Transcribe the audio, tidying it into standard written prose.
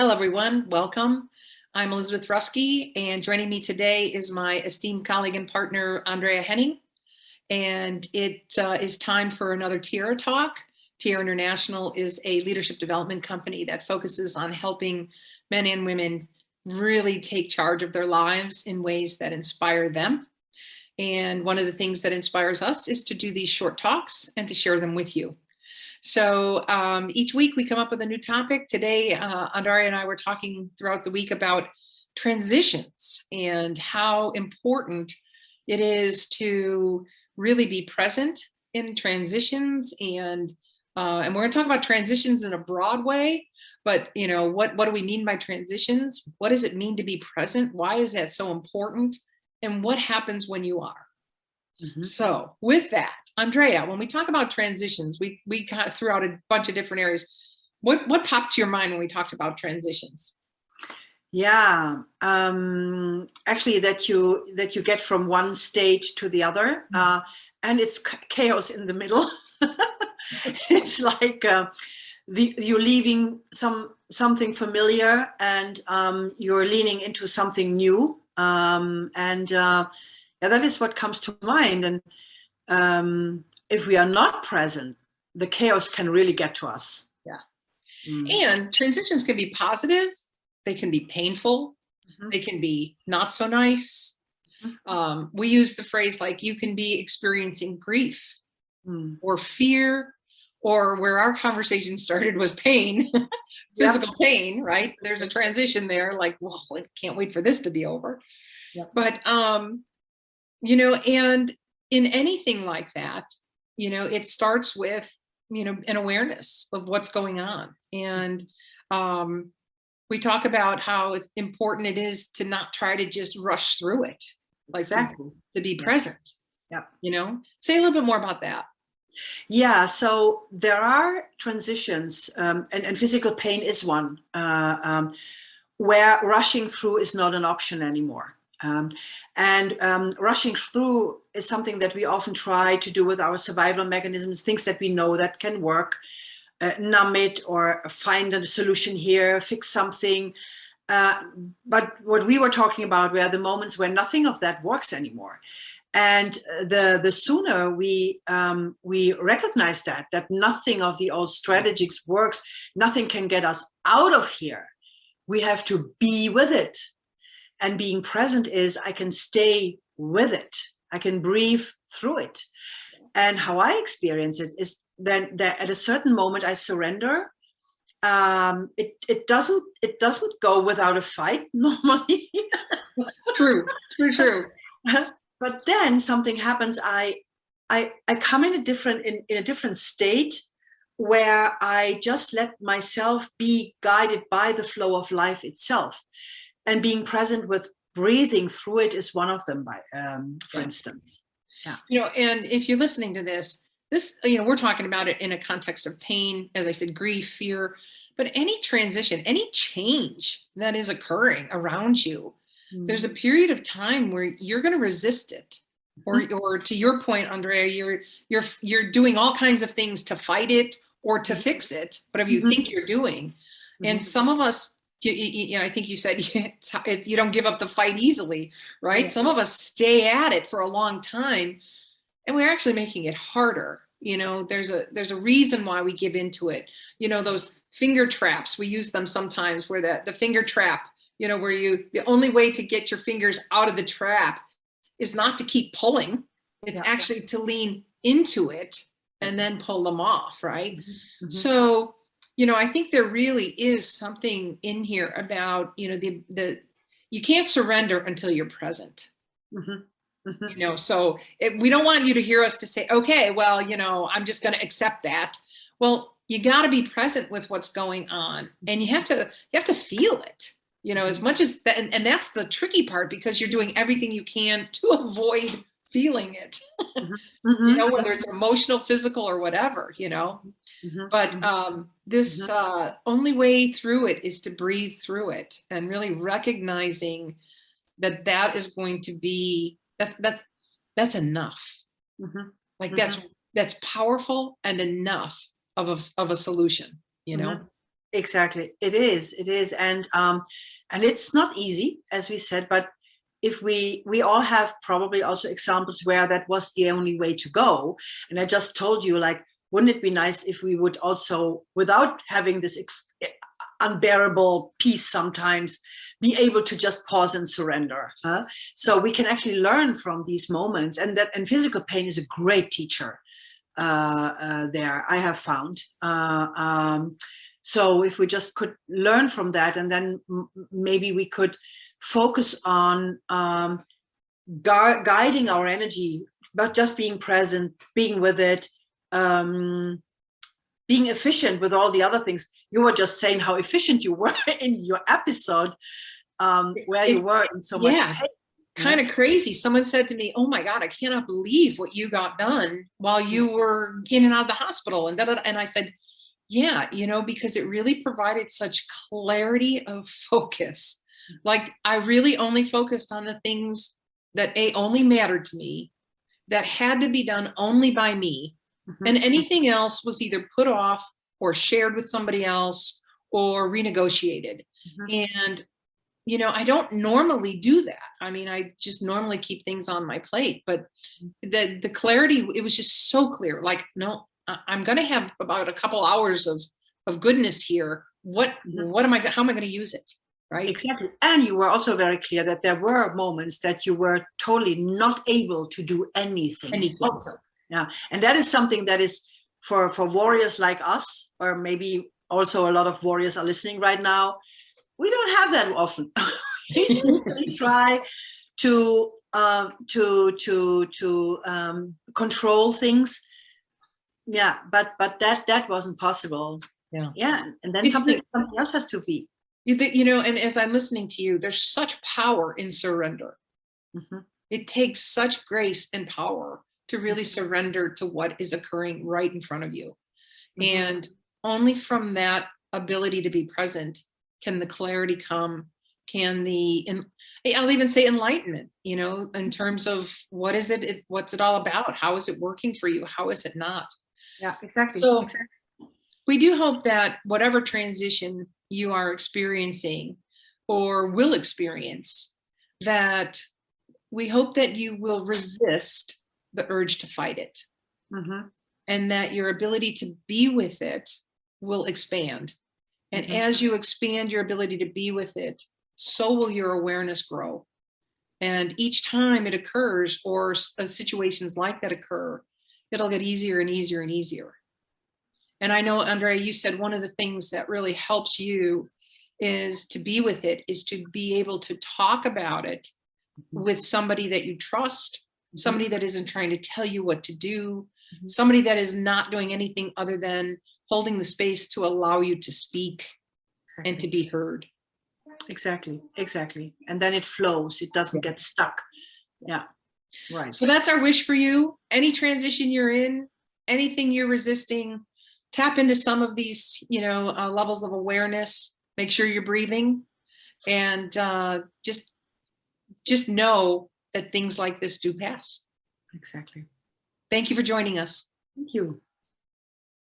Hello, everyone. Welcome. I'm Elizabeth Ruske, and joining me today is my esteemed colleague and partner, Andrea Henning. And it is time for another Tiara Talk. Tiara International is a leadership development company that focuses on helping men and women really take charge of their lives in ways that inspire them. And one of the things that inspires us is to do these short talks and to share them with you. So each week we come up with a new topic. Today, Andrea and I were talking throughout the week about transitions and how important it is to really be present in transitions. And we're going to talk about transitions in a broad way. But what do we mean by transitions? What does it mean to be present? Why is that so important? And what happens when you are? So with that, Andrea, when we talk about transitions, we kind of threw out a bunch of different areas. What popped to your mind when we talked about transitions? Yeah, actually that you get from one stage to the other, and it's chaos in the middle. It's like you're leaving something familiar, and you're leaning into something new, yeah, that is what comes to mind. And if we are not present, the chaos can really get to us. Yeah. And transitions can be positive. They can be painful. They can be not so nice. We use the phrase like you can be experiencing grief or fear, or where our conversation started was pain, physical pain, right? There's a transition there, like, well, I can't wait for this to be over. But and in anything like that, it starts with, an awareness of what's going on. And we talk about how it's important it is to not try to just rush through it, like to be present. Say a little bit more about that. Yeah, so there are transitions, and physical pain is one, where rushing through is not an option anymore. Rushing through is something that we often try to do with our survival mechanisms, things that we know that can work, numb it or find a solution here, fix something. But what we were talking about were the moments where nothing of that works anymore. And the sooner we recognize that nothing of the old strategies works, nothing can get us out of here. We have to be with it. And being present is I can stay with it. I can breathe through it. And how I experience it is that at a certain moment I surrender. It doesn't go without a fight normally. True. But then something happens. I come in a different state where I just let myself be guided by the flow of life itself. And being present with breathing through it is one of them, for instance. Yeah. And if you're listening to this, we're talking about it in a context of pain, as I said, grief, fear, but any transition, any change that is occurring around you, there's a period of time where you're going to resist it. Or to your point, Andrea, you're doing all kinds of things to fight it or to fix it, whatever you think you're doing. And some of us, I think you said you don't give up the fight easily, right? Some of us stay at it for a long time, and we're actually making it harder. There's a reason why we give into it. Those finger traps, we use them sometimes, where the finger trap, where the only way to get your fingers out of the trap is not to keep pulling. It's actually to lean into it and then pull them off, right? So I think there really is something in here about, you can't surrender until you're present. So we don't want you to hear us to say, okay, well, I'm just going to accept that. Well, you got to be present with what's going on, and you have to feel it, as much as that. And that's the tricky part, because you're doing everything you can to avoid feeling it, whether it's emotional, physical, or whatever, but this only way through it is to breathe through it, and really recognizing that is going to be, that's enough. Like that's powerful and enough of a solution, Exactly. It is. And it's not easy, as we said, but if we all have probably also examples where that was the only way to go. And I just told you, like, wouldn't it be nice if we would also, without having this unbearable peace sometimes, be able to just pause and surrender, huh? So we can actually learn from these moments, and physical pain is a great teacher there, I have found. So if we just could learn from that, and then maybe we could focus on guiding our energy, but just being present, being with it, being efficient with all the other things. You were just saying how efficient you were in your episode, where you were in so much pain. Kind of crazy. Someone said to me, "Oh my God, I cannot believe what you got done while you were in and out of the hospital." And and I said, "Yeah, because it really provided such clarity of focus. Like I really only focused on the things that only mattered to me, that had to be done only by me, and anything else was either put off or shared with somebody else or renegotiated." And I don't normally do that. I mean, I just normally keep things on my plate, but the clarity, it was just so clear. Like, no, I'm going to have about a couple hours of goodness here. How am I going to use it? Right. Exactly. And you were also very clear that there were moments that you were totally not able to do anything. Also. Yeah. And that is something that is for warriors like us, or maybe also a lot of warriors are listening right now. We don't have that often. We simply try to control things. Yeah, but that wasn't possible. Yeah, and then something else has to be. And as I'm listening to you, there's such power in surrender. It takes such grace and power to really surrender to what is occurring right in front of you. And only from that ability to be present can the clarity come, I'll even say enlightenment, in terms of what's it all about? How is it working for you? How is it not? Yeah, exactly. So we do hope that whatever transition you are experiencing or will experience, that we hope that you will resist the urge to fight it. And that your ability to be with it will expand. And as you expand your ability to be with it, so will your awareness grow. And each time it occurs, or situations like that occur, it'll get easier and easier and easier. And I know, Andrea, you said one of the things that really helps you is to be with it, is to be able to talk about it with somebody that you trust, somebody that isn't trying to tell you what to do, somebody that is not doing anything other than holding the space to allow you to speak and to be heard. Exactly. And then it flows. It doesn't get stuck. Yeah. Right. So that's our wish for you. Any transition you're in, anything you're resisting, tap into some of these, levels of awareness. Make sure you're breathing, and just know that things like this do pass. Exactly. Thank you for joining us. Thank you.